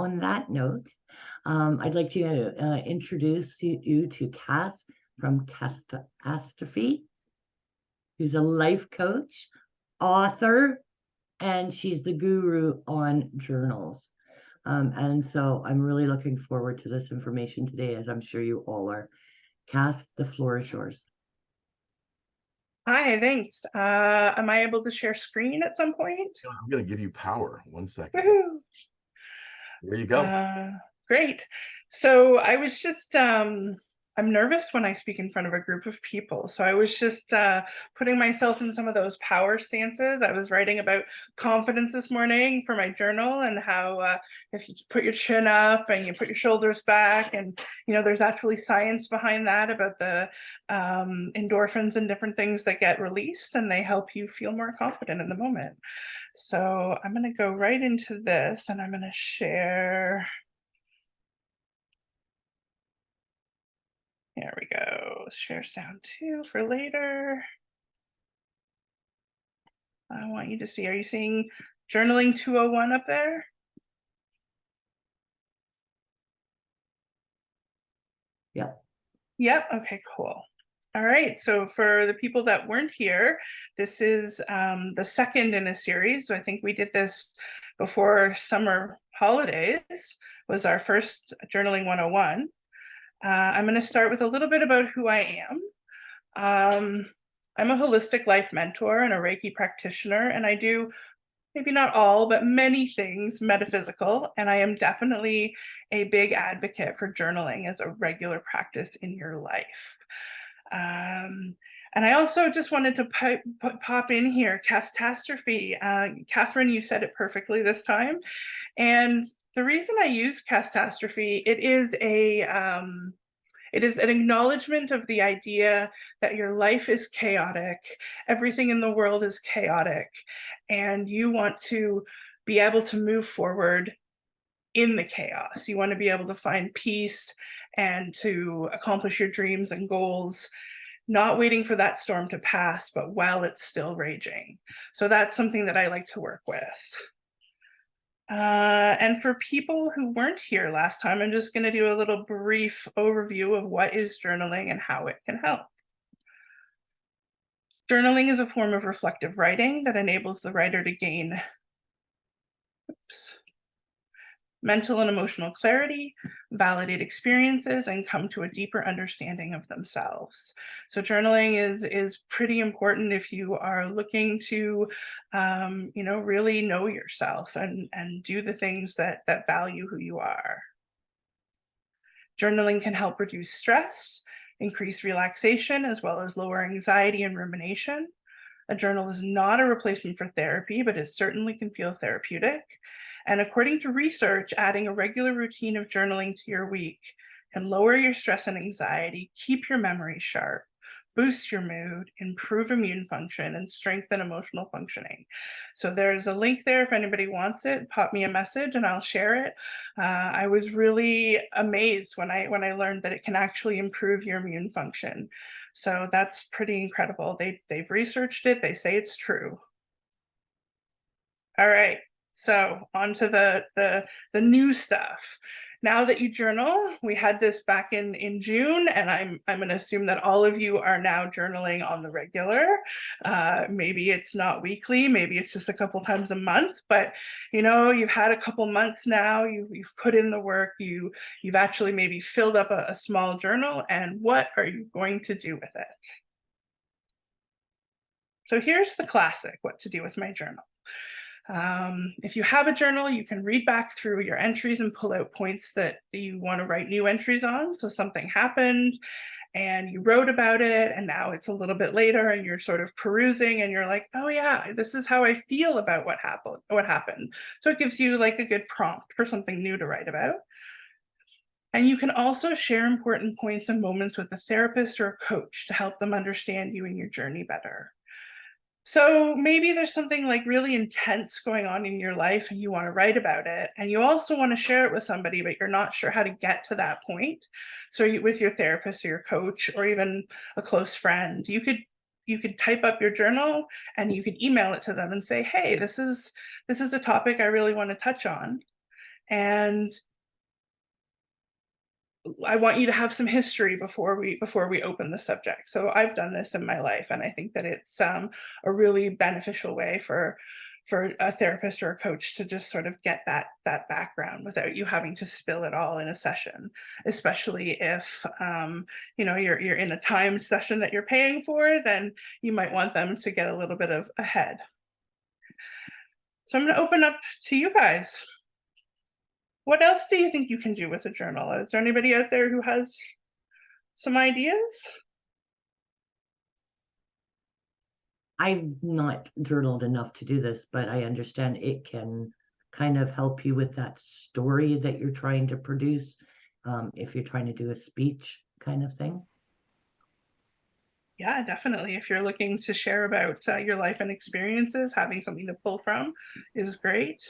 on that note, I'd like to introduce you to Cass from Catastrophe, who's a life coach, author, and she's the guru on journals. And so I'm really looking forward to this information today, as I'm sure you all are. Cass, the floor is yours. Hi, thanks. Am I able to share screen at some point? I'm going to give you power. 1 second. Woohoo! There you go. Great. So I was just, I'm nervous when I speak in front of a group of people. So I was just putting myself in some of those power stances. I was writing about confidence this morning for my journal, and how if you put your chin up and you put your shoulders back, and there's actually science behind that about the endorphins and different things that get released, and they help you feel more confident in the moment. So I'm going to go right into this, and I'm going to share. There we go. Share sound 2 for later. I want you to see, are you seeing Journaling 201 up there? Yep. Yep. Okay, cool. All right. So for the people that weren't here, this is the second in a series. So I think we did this before summer holidays, was our first Journaling 101. I'm going to start with a little bit about who I am. I'm a holistic life mentor and a Reiki practitioner, and I do maybe not all, but many things metaphysical. And I am definitely a big advocate for journaling as a regular practice in your life. And I also just wanted to pop in here, catastrophe. Catherine, you said it perfectly this time. And the reason I use catastrophe, it is an acknowledgement of the idea that your life is chaotic, everything in the world is chaotic, and you want to be able to move forward in the chaos. You want to be able to find peace and to accomplish your dreams and goals, not waiting for that storm to pass, but while it's still raging. So that's something that I like to work with. And for people who weren't here last time, I'm just going to do a little brief overview of what is journaling and how it can help. Journaling is a form of reflective writing that enables the writer to gain mental and emotional clarity, validate experiences, and come to a deeper understanding of themselves. So journaling is pretty important if you are looking to, really know yourself and do the things that value who you are. Journaling can help reduce stress, increase relaxation, as well as lower anxiety and rumination. A journal is not a replacement for therapy, but it certainly can feel therapeutic. And according to research, adding a regular routine of journaling to your week can lower your stress and anxiety, keep your memory sharp, boost your mood, improve immune function, and strengthen emotional functioning. So there's a link there if anybody wants it. Pop me a message and I'll share it. I was really amazed when I learned that it can actually improve your immune function. So that's pretty incredible. They've researched it. They say it's true. All right. So on to the new stuff. Now that you journal, we had this back in June, and I'm going to assume that all of you are now journaling on the regular. Maybe it's not weekly, maybe it's just a couple times a month, but you've had a couple months now, you've put in the work, you've actually maybe filled up a small journal, and what are you going to do with it? So here's the classic, what to do with my journal. If you have a journal, you can read back through your entries and pull out points that you want to write new entries on. So something happened and you wrote about it, and now it's a little bit later and you're sort of perusing and you're like, oh yeah, this is how I feel about what happened. So it gives you like a good prompt for something new to write about. And you can also share important points and moments with a therapist or a coach to help them understand you and your journey better. So maybe there's something like really intense going on in your life and you want to write about it, and you also want to share it with somebody, but you're not sure how to get to that point. So with your therapist or your coach or even a close friend, you could type up your journal and you could email it to them and say, hey, this is a topic I really want to touch on. And I want you to have some history before we open the subject. So I've done this in my life, and I think that it's a really beneficial way for a therapist or a coach to just sort of get that background without you having to spill it all in a session, especially if you're in a timed session that you're paying for. Then you might want them to get a little bit of ahead. So I'm going to open up to you guys. What else do you think you can do with a journal? Is there anybody out there who has some ideas? I've not journaled enough to do this, but I understand it can kind of help you with that story that you're trying to produce, if you're trying to do a speech kind of thing. Yeah, definitely. If you're looking to share about your life and experiences, having something to pull from is great.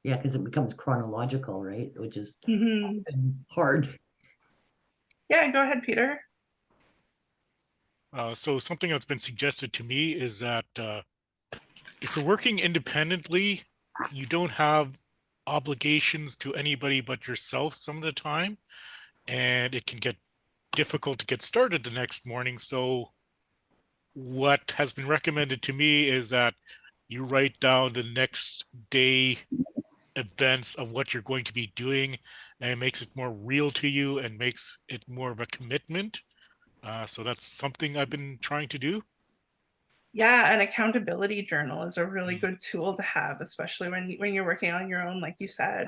Yeah, because it becomes chronological, right? Which is Mhm. often hard. Yeah, go ahead, Peter. So something that's been suggested to me is that if you're working independently, you don't have obligations to anybody but yourself some of the time, and it can get difficult to get started the next morning. So what has been recommended to me is that you write down the next day events of what you're going to be doing, and it makes it more real to you and makes it more of a commitment. So that's something I've been trying to do. Yeah, an accountability journal is a really good tool to have, especially when you're working on your own, like you said.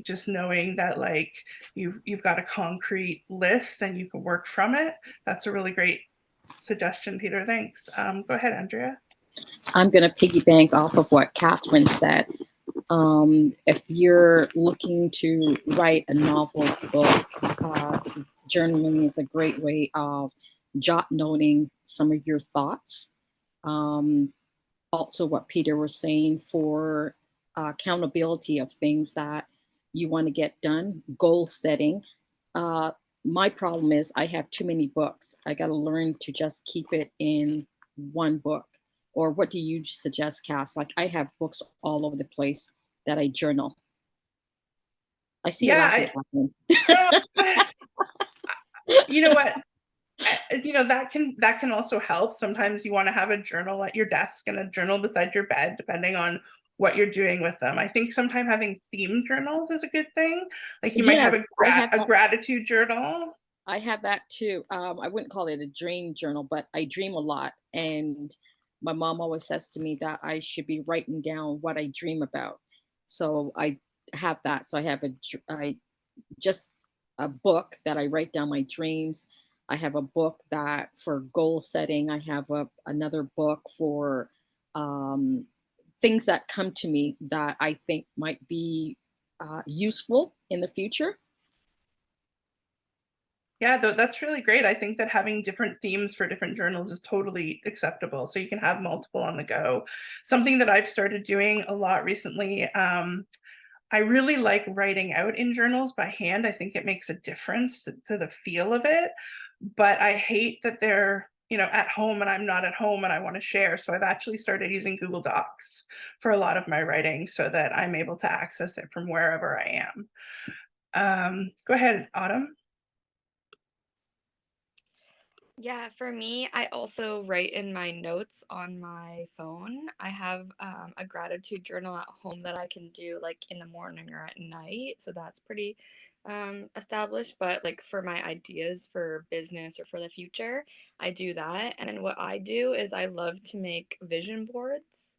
Just knowing that like you've got a concrete list and you can work from it. That's a really great suggestion, Peter. Thanks. Go ahead, Andrea. I'm going to piggyback off of what Catherine said. If you're looking to write a novel book, journaling is a great way of jot noting some of your thoughts. Also, what Peter was saying for accountability of things that you want to get done, goal setting. My problem is I have too many books. I got to learn to just keep it in one book. Or what do you suggest, Cass? Like I have books all over the place that I journal. I see you laughing, Catherine. You know what? That can also help. Sometimes you want to have a journal at your desk and a journal beside your bed, depending on what you're doing with them. I think sometimes having theme journals is a good thing. Like you might have a gratitude journal. I have that too. I wouldn't call it a dream journal, but I dream a lot. And my mom always says to me that I should be writing down what I dream about. So I have that. So I have just a book that I write down my dreams. I have a book that for goal setting. I have another book for things that come to me that I think might be useful in the future. Yeah, that's really great. I think that having different themes for different journals is totally acceptable. So you can have multiple on the go. Something that I've started doing a lot recently, I really like writing out in journals by hand. I think it makes a difference to the feel of it. But I hate that they're at home and I'm not at home and I want to share. So I've actually started using Google Docs for a lot of my writing so that I'm able to access it from wherever I am. Go ahead, Autumn. Yeah, for me, I also write in my notes on my phone. I have a gratitude journal at home that I can do like in the morning or at night. So that's pretty established. But like for my ideas for business or for the future, I do that. And then what I do is I love to make vision boards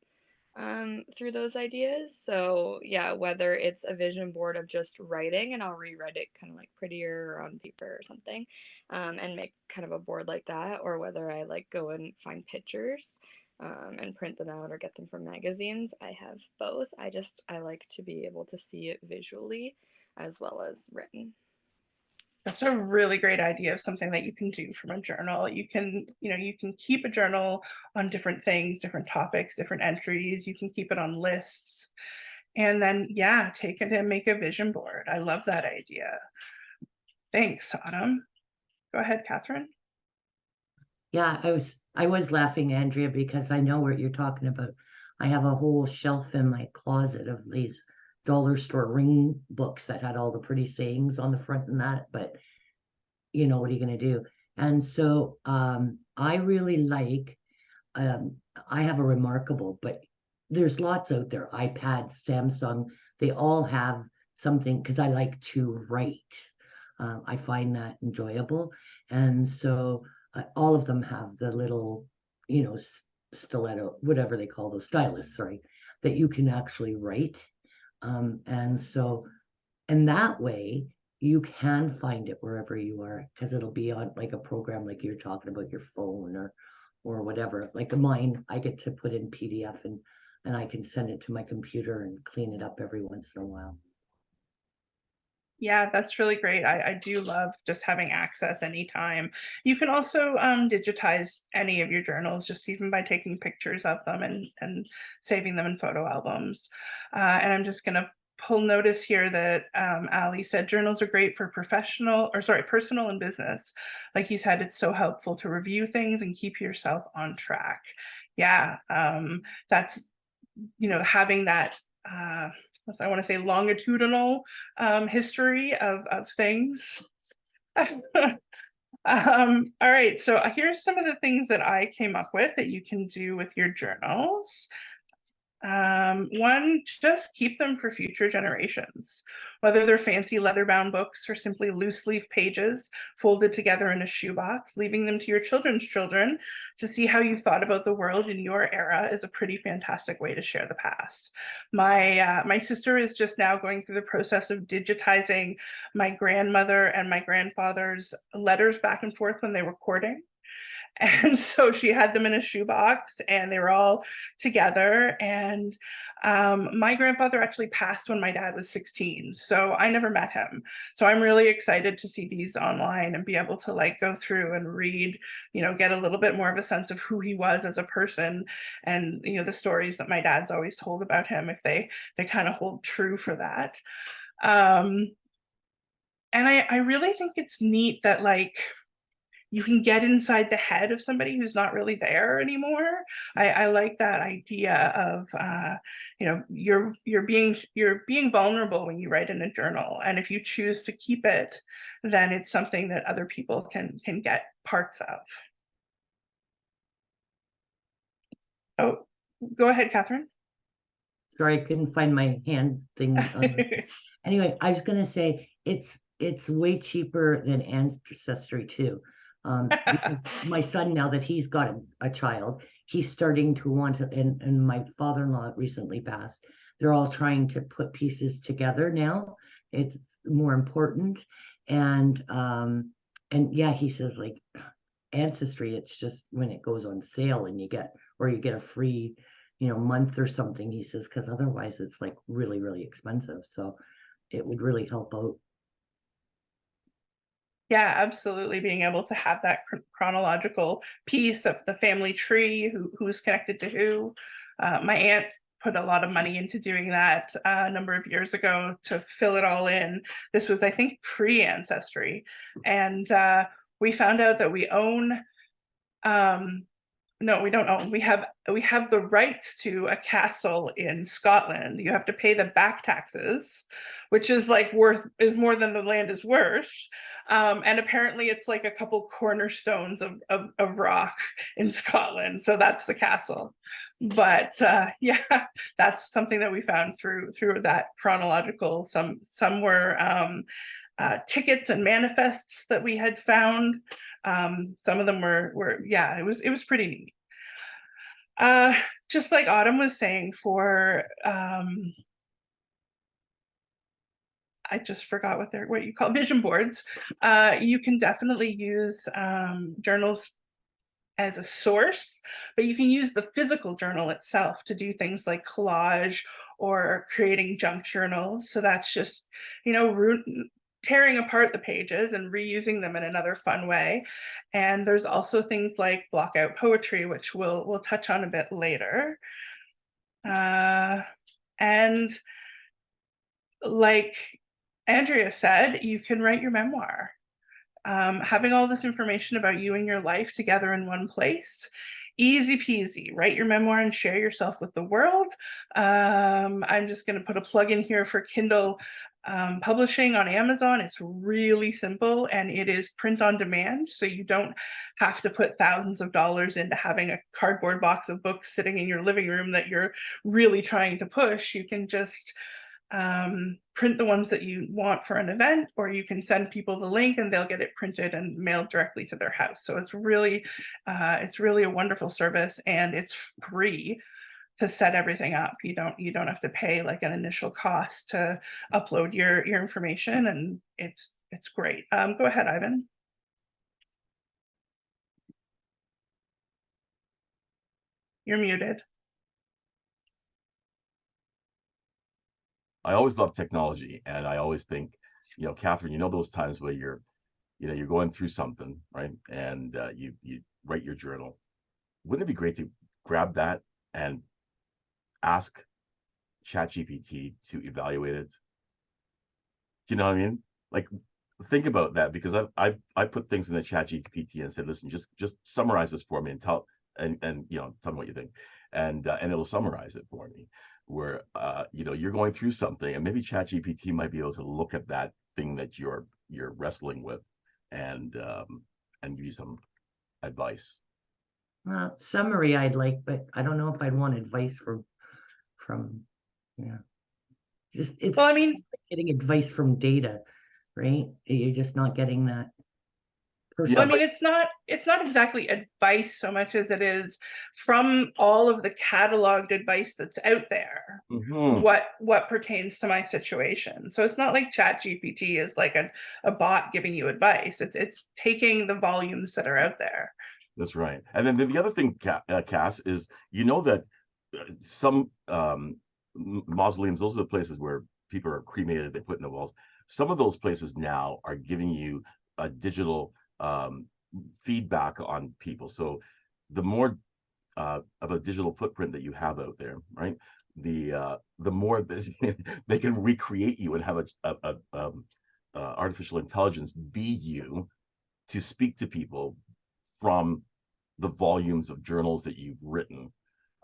through those ideas. So yeah, whether it's a vision board of just writing and I'll rewrite it kind of like prettier or on paper or something, and make kind of a board like that, or whether I like go and find pictures and print them out or get them from magazines. I have both. I like to be able to see it visually as well as written. That's a really great idea of something that you can do from a journal. You can keep a journal on different things, different topics, different entries. You can keep it on lists. And then, yeah, take it and make a vision board. I love that idea. Thanks, Autumn. Go ahead, Catherine. Yeah, I was laughing, Andrea, because I know what you're talking about. I have a whole shelf in my closet of these dollar store ring books that had all the pretty sayings on the front and that, but you know, what are you going to do? And so I really like, I have a Remarkable, but there's lots out there, iPad, Samsung, they all have something, because I like to write. I find that enjoyable. And so all of them have the little, you know, stiletto, whatever they call those, stylus, sorry, that you can actually write. And so, and that way you can find it wherever you are, because it'll be on like a program like you're talking about, your phone or whatever. Like mine, I get to put in PDF and I can send it to my computer and clean it up every once in a while. Yeah, that's really great. I do love just having access anytime. You can also digitize any of your journals, just even by taking pictures of them and saving them in photo albums. And I'm just going to pull notice here that Ali said journals are great for personal and business. Like you said, it's so helpful to review things and keep yourself on track. Yeah, that's, you know, having that I want to say longitudinal history of things. All right, so here's some of the things that I came up with that you can do with your journals. One, just keep them for future generations, whether they're fancy leather-bound books or simply loose leaf pages folded together in a shoebox. Leaving them to your children's children to see how you thought about the world in your era is a pretty fantastic way to share the past. My sister is just now going through the process of digitizing my grandmother and my grandfather's letters back and forth when they were courting. And so she had them in a shoebox and they were all together. And my grandfather actually passed when my dad was 16. So I never met him. So I'm really excited to see these online and be able to like go through and read, you know, get a little bit more of a sense of who he was as a person and, you know, the stories that my dad's always told about him, if they kind of hold true for that. And I really think it's neat that like, you can get inside the head of somebody who's not really there anymore. I like that idea of, you know, you're being vulnerable when you write in a journal, and if you choose to keep it, then it's something that other people can get parts of. Oh, go ahead, Catherine. Sorry, I couldn't find my hand thing. Anyway, I was going to say it's way cheaper than Ancestry too. Because my son, now that he's got a child, he's starting to want to, and my father-in-law recently passed. They're all trying to put pieces together now. It's more important. And yeah, he says like Ancestry, it's just when it goes on sale and you get a free, you know, month or something, he says, because otherwise it's like really, really expensive. So it would really help out. Yeah, absolutely. Being able to have that chronological piece of the family tree, who's connected to who. My aunt put a lot of money into doing that a number of years ago to fill it all in. This was, I think, pre-Ancestry. And we found out that we own, no, we don't own. We have the rights to a castle in Scotland. You have to pay the back taxes, which is like is more than the land is worth. And apparently it's like a couple cornerstones of rock in Scotland. So that's the castle. But yeah, that's something that we found through that chronological. Some were tickets and manifests that we had found. Some of them were yeah, it was pretty neat. Just like Autumn was saying, for I just forgot what you call vision boards. You can definitely use journals as a source, but you can use the physical journal itself to do things like collage or creating junk journals. So that's just, you know, tearing apart the pages and reusing them in another fun way. And there's also things like block out poetry, which we'll touch on a bit later. And like Andrea said, you can write your memoir. Having all this information about you and your life together in one place easy peasy. Write your memoir and share yourself with the world. I'm just going to put a plug in here for Kindle publishing on Amazon. It's really simple, and it is print on demand, so you don't have to put thousands of dollars into having a cardboard box of books sitting in your living room that you're really trying to push. You can just print the ones that you want for an event, or you can send people the link and they'll get it printed and mailed directly to their house. So it's really a wonderful service, and it's free to set everything up. You don't have to pay like an initial cost to upload your information, and it's great. Go ahead, Ivan. You're muted. I always love technology, and I always think, Catherine, those times where you're going through something, right? And you write your journal. Wouldn't it be great to grab that and ask ChatGPT to evaluate it? Do you know what I mean? Like, think about that, because I put things in the ChatGPT and said, listen, just summarize this for me and tell me what you think, and it'll summarize it for me. Where you're going through something, and maybe ChatGPT might be able to look at that thing that you're wrestling with, and give you some advice. Summary I'd like, but I don't know if I'd want advice from just it's Well, I mean, getting advice from data, right? You're just not getting that. Yeah, I mean, it's not exactly advice so much as it is from all of the cataloged advice that's out there. Mm-hmm. What pertains to my situation. So it's not like ChatGPT is like a bot giving you advice. It's taking the volumes that are out there. That's right. And then the other thing, Cass, is that some mausoleums, those are the places where people are cremated, they put in the walls. Some of those places now are giving you a digital feedback on people. So the more of a digital footprint that you have out there, right? The more they can recreate you and have a artificial intelligence be you to speak to people from the volumes of journals that you've written.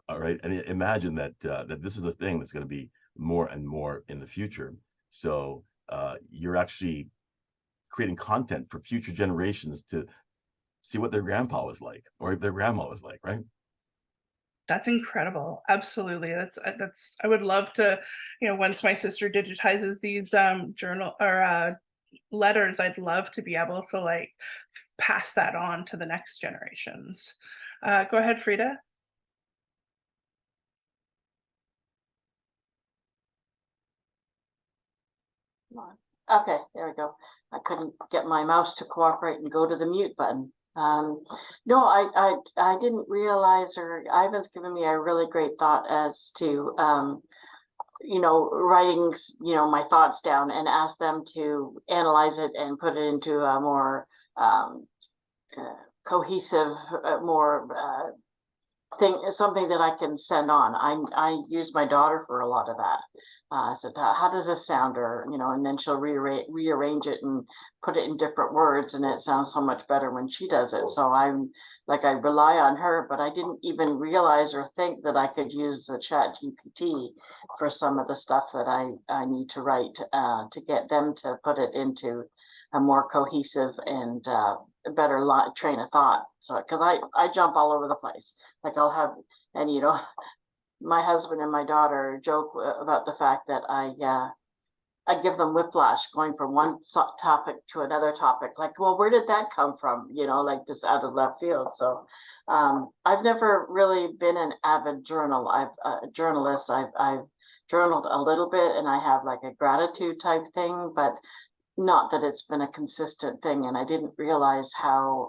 All right, and imagine that this is a thing that's going to be more and more in the future. So you're actually creating content for future generations to see what their grandpa was like, or their grandma was like, right? That's incredible. Absolutely. That's I would love to, once my sister digitizes these journal or letters, I'd love to be able to like pass that on to the next generations. Go ahead, Frida. Okay, there we go. I couldn't get my mouse to cooperate and go to the mute button. No, I didn't realize, or Ivan's given me a really great thought as to writing my thoughts down and ask them to analyze it and put it into a more cohesive, more something that I can send on. I use my daughter for a lot of that. I said, how does this sound? Or, and then she'll rearrange it and put it in different words, and it sounds so much better when she does it. So I rely on her, but I didn't even realize or think that I could use the ChatGPT for some of the stuff that I need to write to get them to put it into a more cohesive and better train of thought. So, because I jump all over the place. Like I'll have, and my husband and my daughter joke about the fact that I give them whiplash going from one topic to another topic. Like, well, where did that come from? Like just out of left field. So I've never really been an avid journalist. I've journaled a little bit, and I have like a gratitude type thing, but not that it's been a consistent thing. And I didn't realize how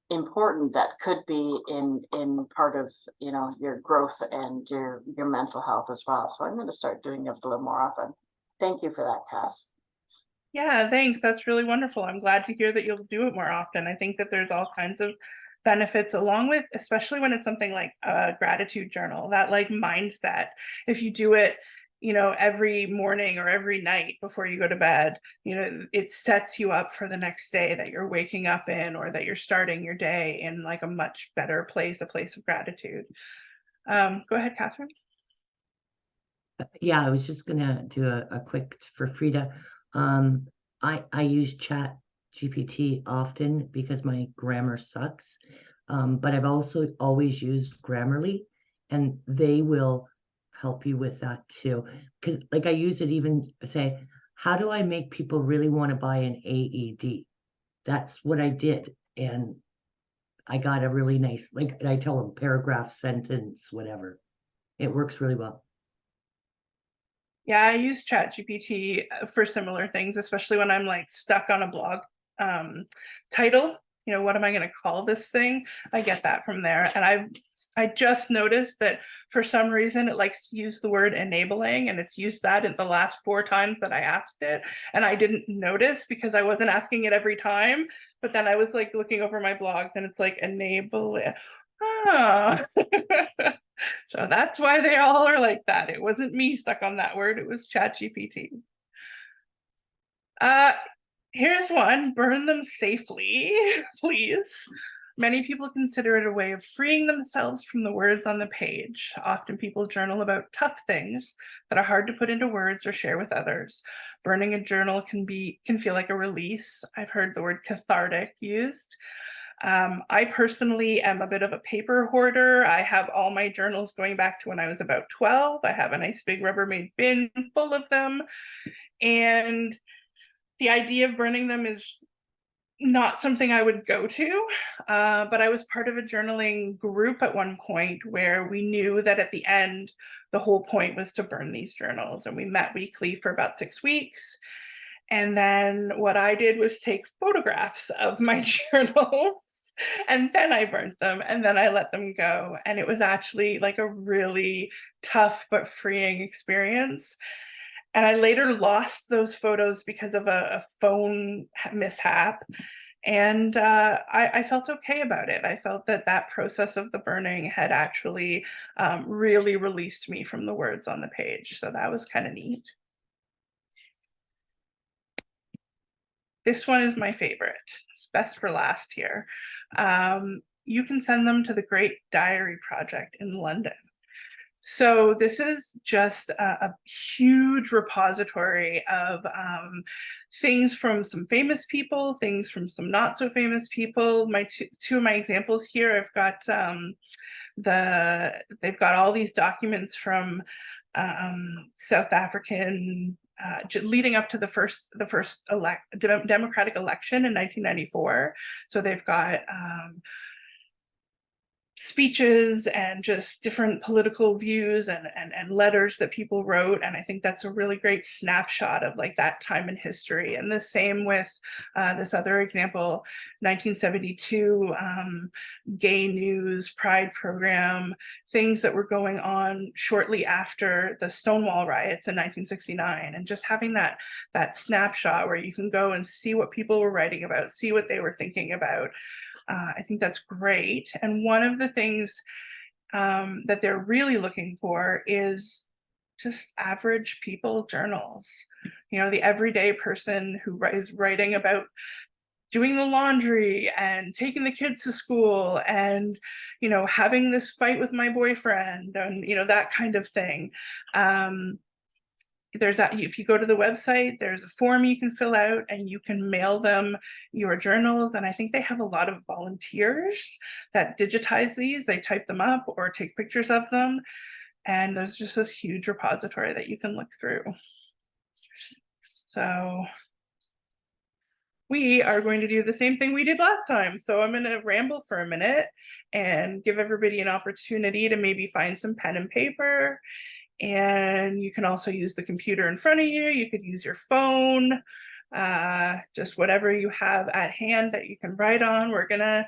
important that could be in part of your growth and your mental health as well. So I'm going to start doing it a little more often. Thank you for that, Cass. Yeah, thanks. That's really wonderful. I'm glad to hear that you'll do it more often. I think that there's all kinds of benefits along with, especially when it's something like a gratitude journal, that like mindset. If you do it you know, every morning or every night before you go to bed. You know, it sets you up for the next day that you're waking up in, or that you're starting your day in like a much better place, a place of gratitude. Go ahead, Catherine. Yeah, I was just gonna do a quick for Frida. I use Chat GPT often because my grammar sucks. But I've also always used Grammarly, and they will help you with that too. Because like I use it even say, how do I make people really want to buy an AED? That's what I did, and I got a really nice, like I tell them paragraph, sentence, whatever. It works really well. Yeah, I use ChatGPT for similar things, especially when I'm like stuck on a blog title. You know, what am I going to call this thing? I get that from there. And I just noticed that for some reason it likes to use the word enabling, and it's used that in the last 4 times that I asked it. And I didn't notice because I wasn't asking it every time. But then I was like looking over my blog, and it's like enable it. Ah. So that's why they all are like that. It wasn't me stuck on that word, it was ChatGPT. Here's one, burn them safely, please. Many people consider it a way of freeing themselves from the words on the page. Often people journal about tough things that are hard to put into words or share with others. Burning a journal can feel like a release. I've heard the word cathartic used. I personally am a bit of a paper hoarder. I have all my journals going back to when I was about 12. I have a nice big Rubbermaid bin full of them. And the idea of burning them is not something I would go to, but I was part of a journaling group at one point where we knew that at the end, the whole point was to burn these journals. And we met weekly for about 6 weeks. And then what I did was take photographs of my journals, and then I burnt them, and then I let them go. And it was actually like a really tough but freeing experience. And I later lost those photos because of a phone mishap. And I felt okay about it. I felt that that process of the burning had actually really released me from the words on the page. So that was kind of neat. This one is my favorite. It's best for last here. You can send them to the Great Diary Project in London. So this is just a huge repository of things from some famous people, things from some not so famous people. My two of my examples here, I've got they've got all these documents from South African leading up to the first democratic election in 1994. So they've got speeches and just different political views and letters that people wrote. And I think that's a really great snapshot of like that time in history. And the same with this other example, 1972, gay news, pride program, things that were going on shortly after the Stonewall riots in 1969. And just having that snapshot where you can go and see what people were writing about, see what they were thinking about. I think that's great. And one of the things that they're really looking for is just average people journals. You know, the everyday person who is writing about doing the laundry and taking the kids to school and, you know, having this fight with my boyfriend and, you know, that kind of thing. There's that, if you go to the website, there's a form you can fill out and you can mail them your journals. And I think they have a lot of volunteers that digitize these. They type them up or take pictures of them. And there's just this huge repository that you can look through. So we are going to do the same thing we did last time. So I'm going to ramble for a minute and give everybody an opportunity to maybe find some pen and paper. And you can also use the computer in front of you. You could use your phone, just whatever you have at hand that you can write on. We're gonna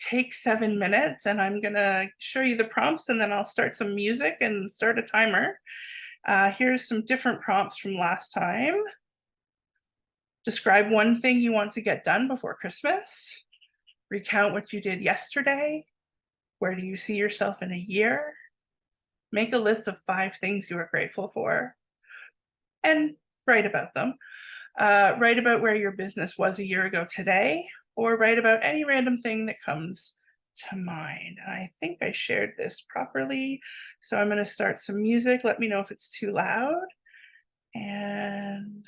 take 7 minutes and I'm gonna show you the prompts and then I'll start some music and start a timer. Here's some different prompts from last time. Describe one thing you want to get done before Christmas. Recount what you did yesterday. Where do you see yourself in a year? Make a list of 5 things you are grateful for. and write about them. Write about where your business was a year ago today, or write about any random thing that comes to mind. I think I shared this properly, so I'm going to start some music. Let me know if it's too loud. And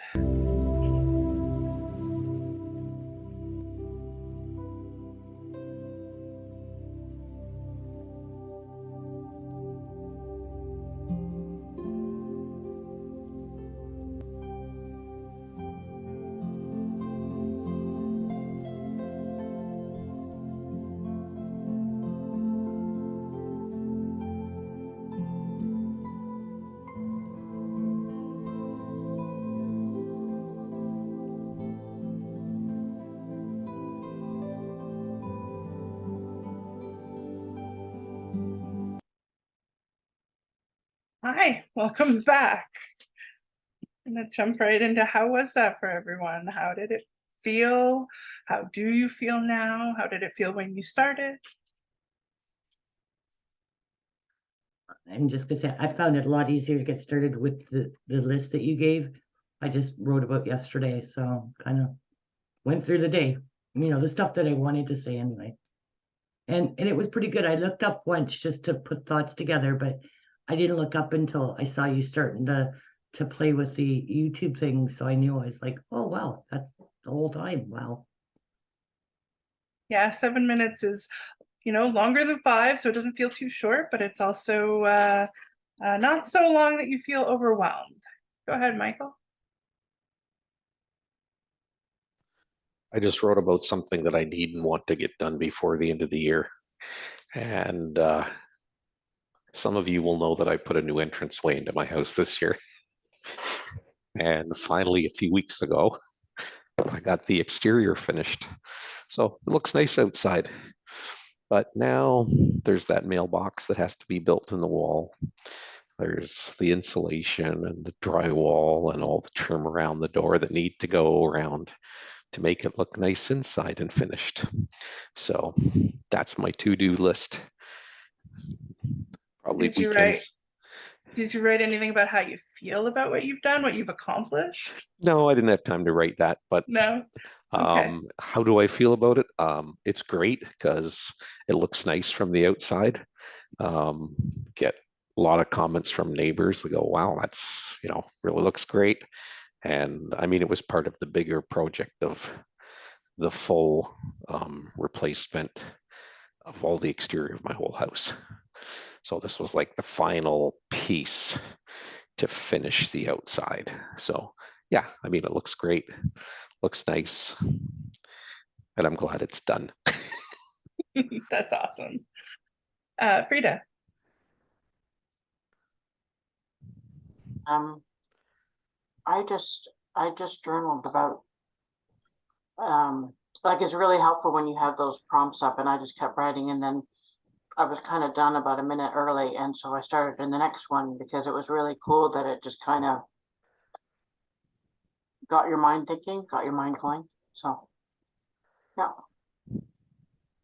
hi, welcome back. I'm gonna jump right into how was that for everyone? How did it feel? How do you feel now? How did it feel when you started? I'm just gonna say, I found it a lot easier to get started with the list that you gave. I just wrote about yesterday, so kind of went through the day, the stuff that I wanted to say anyway. And it was pretty good. I looked up once just to put thoughts together, but I didn't look up until I saw you starting to play with the YouTube thing. So I knew, I was like, oh wow, that's the whole time. Wow. Yeah, 7 minutes is, longer than 5, so it doesn't feel too short, but it's also not so long that you feel overwhelmed. Go ahead, Michael. I just wrote about something that I need and want to get done before the end of the year. And some of you will know that I put a new entranceway into my house this year. And finally, a few weeks ago, I got the exterior finished. So it looks nice outside. But now there's that mailbox that has to be built in the wall. There's the insulation and the drywall and all the trim around the door that need to go around to make it look nice inside and finished. So that's my to-do list. Probably Did you write anything about how you feel about what you've done, what you've accomplished? No, I didn't have time to write that, but No. Okay. How do I feel about it? It's great because it looks nice from the outside. Get a lot of comments from neighbors. They go, wow, that's, really looks great. And I mean, it was part of the bigger project of the full replacement of all the exterior of my whole house. So this was like the final piece to finish the outside. So yeah, I mean, it looks great, looks nice, and I'm glad it's done. That's awesome. Frida. I just journaled about like it's really helpful when you have those prompts up, and I just kept writing, and then I was kind of done about a minute early, and so I started in the next one because it was really cool that it just kind of got your mind thinking, got your mind going. So yeah.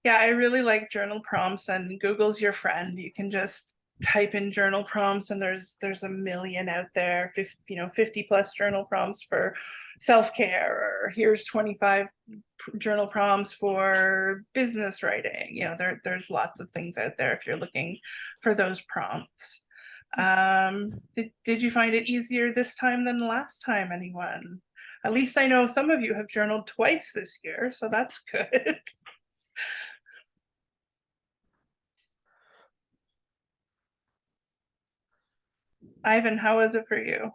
Yeah, I really like journal prompts, and Google's your friend. You can just type in journal prompts, and there's a million out there, 50 plus journal prompts for self-care, or here's 25 journal prompts for business writing. There's lots of things out there if you're looking for those prompts. Did you find it easier this time than last time, anyone? At least I know some of you have journaled twice this year, so that's good. Ivan, how was it for you?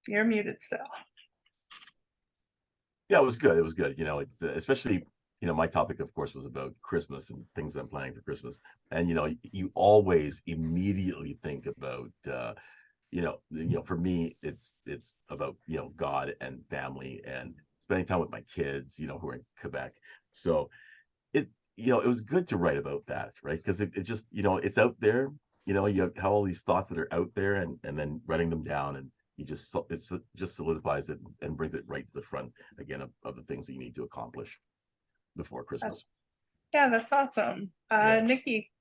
You're muted still. Yeah, it was good. It was good. It's especially, my topic, of course, was about Christmas and things I'm planning for Christmas. And, you always immediately think about, for me, it's about, God and family and spending time with my kids, who are in Quebec. So it was good to write about that, right? Because it just, it's out there, you have all these thoughts that are out there, and then writing them down, and it just solidifies it and brings it right to the front again of the things that you need to accomplish before Christmas. Yeah, that's awesome. Yeah. Nikki,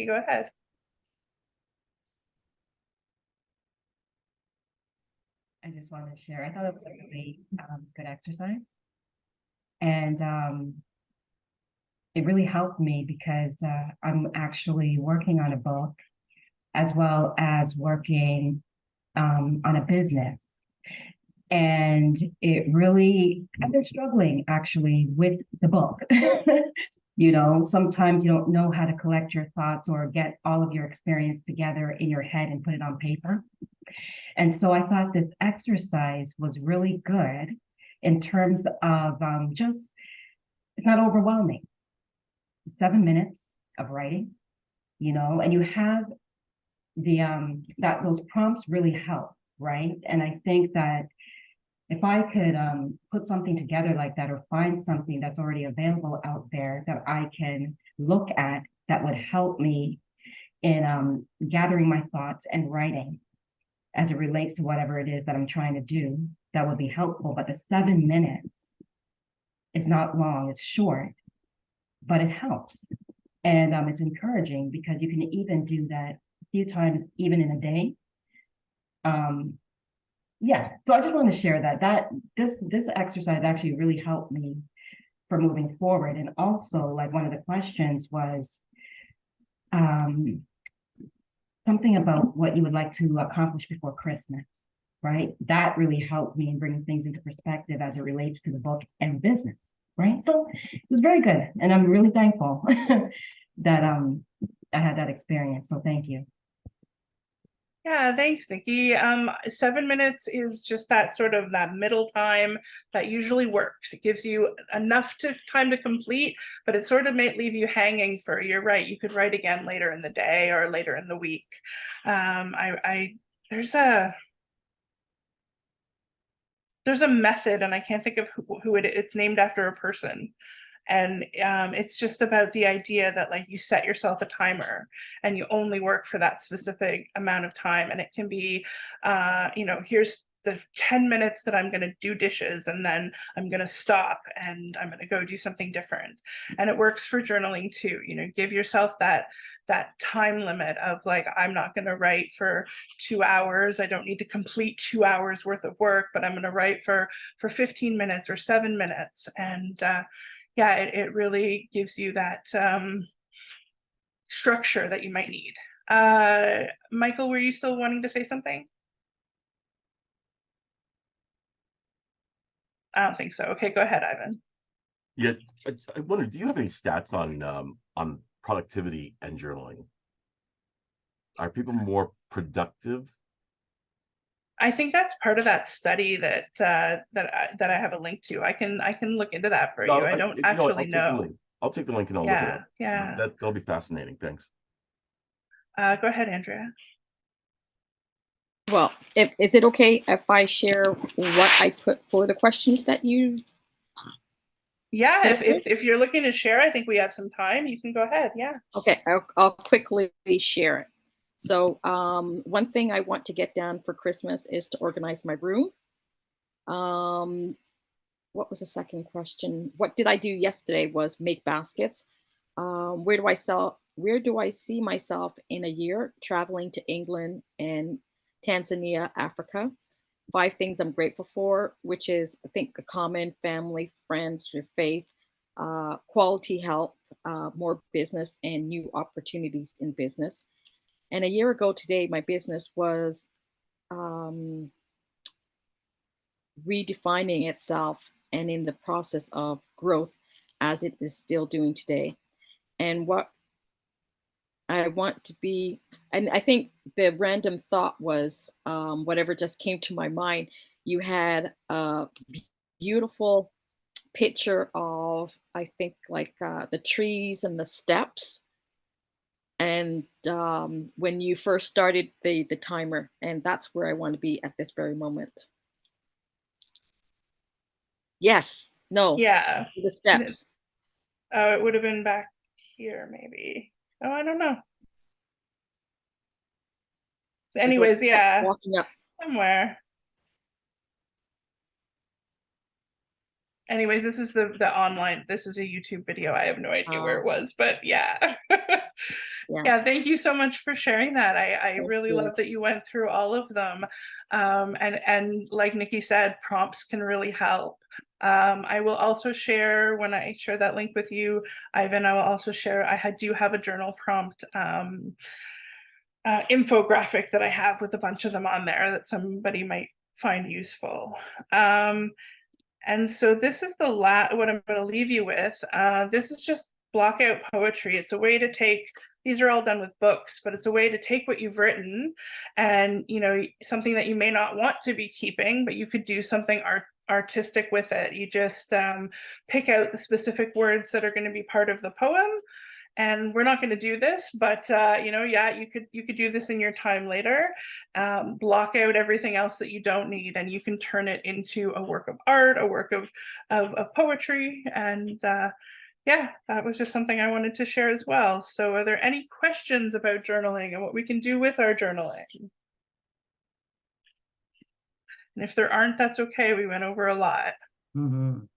go ahead. I just wanted to share. I thought it was a really good exercise. And it really helped me because I'm actually working on a book as well as working on a business. And it really, I've been struggling actually with the book. You know, sometimes you don't know how to collect your thoughts or get all of your experience together in your head and put it on paper. And so I thought this exercise was really good in terms of just, it's not overwhelming. 7 minutes of writing, you know, and you have the, that those prompts really help, right? And I think that if I could put something together like that or find something that's already available out there that I can look at that would help me in gathering my thoughts and writing as it relates to whatever it is that I'm trying to do, that would be helpful. But the 7 minutes is not long, it's short, but it helps. And it's encouraging because you can even do that a few times, even in a day. Yeah, so I just want to share that this exercise actually really helped me for moving forward. And also, like, one of the questions was something about what you would like to accomplish before Christmas, right? That really helped me in bringing things into perspective as it relates to the book and business, right? So it was very good, and I'm really thankful that I had that experience. So thank you. Yeah, thanks, Nikki. 7 minutes is just that sort of that middle time that usually works. It gives you enough time to complete, but it sort of may leave you hanging for, you're right, you could write again later in the day or later in the week. There's a method, and I can't think of who it's named after a person. And it's just about the idea that, like, you set yourself a timer and you only work for that specific amount of time. And it can be, you know, here's the 10 minutes that I'm going to do dishes, and then I'm going to stop and I'm going to go do something different. And it works for journaling too. You know, give yourself that time limit of, like, I'm not going to write for 2 hours. I don't need to complete 2 hours worth of work, but I'm going to write for 15 minutes or 7 minutes. And yeah, it really gives you that structure that you might need. Michael, were you still wanting to say something? I don't think so. Okay, go ahead, Ivan. Yeah, I wonder, do you have any stats on productivity and journaling? Are people more productive? I think that's part of that study that I have a link to. I can look into that for you. I don't actually know. I'll take the link and I'll look at it. Yeah. That'll be fascinating. Thanks. Go ahead, Andrea. Well, is it okay if I share what I put for the questions that you? Yeah, if you're looking to share, I think we have some time. You can go ahead. Yeah. Okay, I'll quickly share it. So one thing I want to get done for Christmas is to organize my room. What was the second question? What did I do yesterday was make baskets. Where do I see myself in a year? Traveling to England and Tanzania, Africa. 5 things I'm grateful for, which is, I think, a common family, friends, your faith, quality health, more business, and new opportunities in business. And a year ago today, my business was redefining itself and in the process of growth, as it is still doing today. And what I want to be, and I think the random thought was whatever just came to my mind. You had a beautiful picture of, I think, like the trees and the steps. And when you first started the timer, and that's where I want to be at this very moment. Yes, no, Yeah. the steps. Oh, it would have been back here, maybe. Oh, I don't know. Anyways, like yeah, walking up. somewhere. Anyways, this is the online, this is a YouTube video. I have no idea where it Oh. was, but yeah. Yeah. Yeah, thank you so much for sharing that. I Thank really you. love that you went through all of them. And like Nikki said, prompts can really help. I will also share, when I share that link with you, Ivan, I will also share, do have a journal prompt infographic that I have with a bunch of them on there that somebody might find useful. And so this is what I'm going to leave you with. This is just block out poetry. It's a way to take, these are all done with books, but it's a way to take what you've written and, you know, something that you may not want to be keeping, but you could do something artistic with it. You just pick out the specific words that are going to be part of the poem. And we're not going to do this, but you know, yeah, you could do this in your time later. Block out everything else that you don't need, and you can turn it into a work of art, a work of poetry. And yeah, that was just something I wanted to share as well. So are there any questions about journaling and what we can do with our journaling? And if there aren't, that's okay. We went over a lot. Mhm.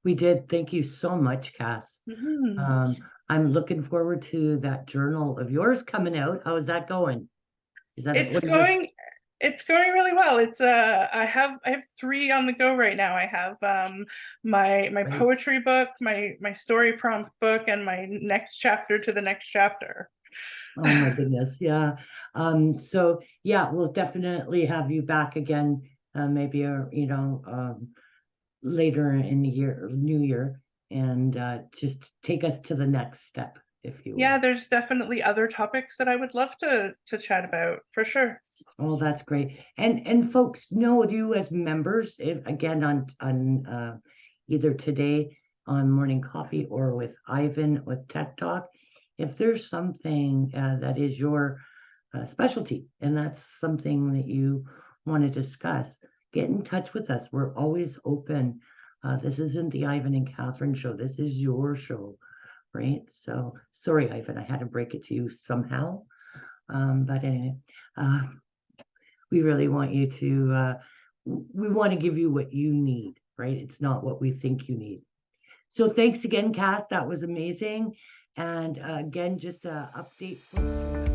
We did. Thank you so much, Cass. I'm looking forward to that journal of yours coming out. How is that going? It's going really well. It's I have 3 on the go right now. I have my Right. poetry book, my story prompt book, and my next chapter to the next chapter. Oh my goodness, yeah. So yeah, we'll definitely have you back again, maybe you know, later in the year, new year, and just take us to the next step, if you will. Yeah, there's definitely other topics that I would love to chat about for sure. Oh, that's great. And folks, know you as members, again on either today on Morning Coffee or with Ivan with Tech Talk, if there's something that is your specialty and that's something that you want to discuss, get in touch with us. We're always open. This isn't the Ivan and Catherine show. This is your show, right? So sorry, Ivan, I had to break it to you somehow. But anyway, we really want you to, we want to give you what you need, right? It's not what we think you need. So thanks again, Cass. That was amazing. And again, just an update.